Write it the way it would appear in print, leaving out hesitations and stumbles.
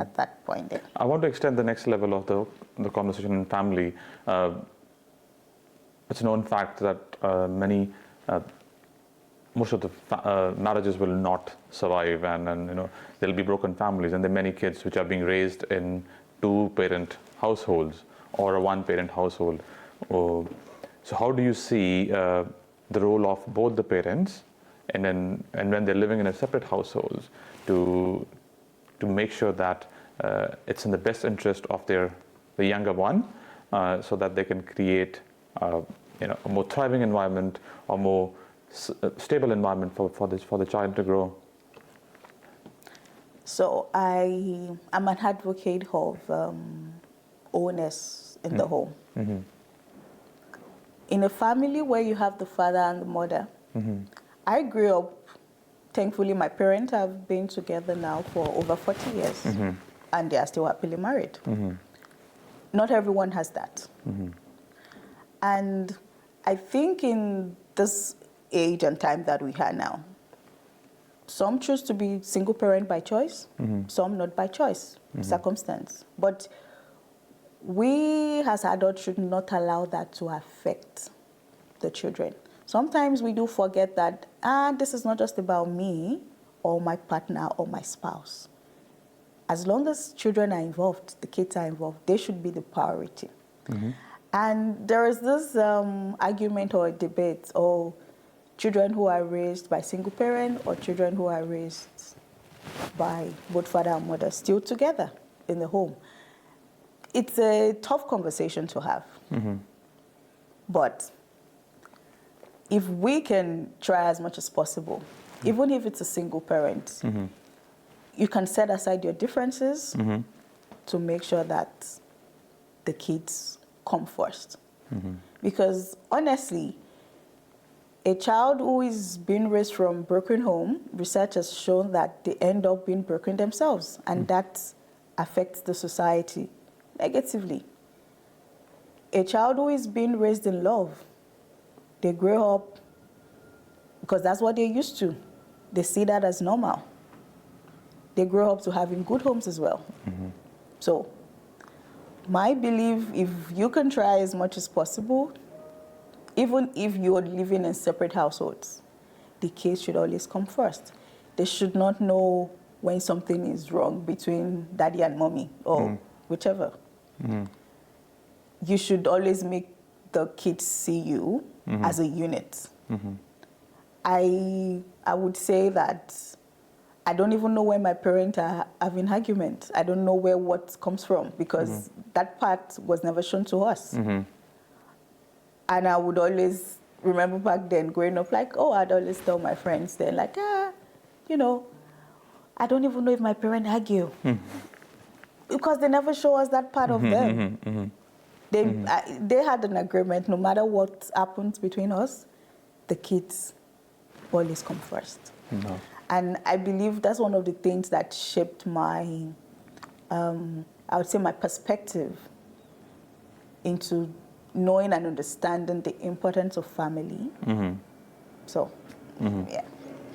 at that point there. I want to extend the next level of the conversation in family. It's a known fact that most of the marriages will not survive, and there'll be broken families, and there are many kids which are being raised in 2-parent households or a 1-parent household. So how do you see the role of both the parents, and when they're living in a separate households, to make sure that it's in the best interest of the younger one, so that they can create a more thriving environment, or more stable environment for the child to grow? So I'm an advocate of onus in the home. Mm-hmm. In a family where you have the father and the mother, I grew up, thankfully my parents have been together now for over 40 years, and they are still happily married. Not everyone has that. And I think in this age and time that we have now, some choose to be single parent by choice, some not by choice, circumstance. But we as adults should not allow that to affect the children. Sometimes we do forget that, this is not just about me or my partner or my spouse. As long as children are involved, the kids are involved, they should be the priority. And there is this argument or debate, children who are raised by single parent or children who are raised by both father and mother still together in the home. It's a tough conversation to have. But if we can try as much as possible, even if it's a single parent, you can set aside your differences to make sure that the kids come first. Because honestly, a child who is being raised from broken home, research has shown that they end up being broken themselves, and that affects the society negatively. A child who is being raised in love, they grow up because that's what they're used to. They see that as normal. They grow up to having good homes as well. So my belief, if you can try as much as possible, even if you're living in separate households, the kids should always come first. They should not know when something is wrong between daddy and mommy or whichever. You should always make the kids see you as a unit. I would say that I don't even know when my parents are having arguments. I don't know where what comes from, because that part was never shown to us. And I would always remember back then growing up, like, I'd always tell my friends then, like, I don't even know if my parents argue. Because they never show us that part of them. They had an agreement, no matter what happens between us, the kids always come first. And I believe that's one of the things that shaped my, I would say my perspective into knowing and understanding the importance of family. So, yeah.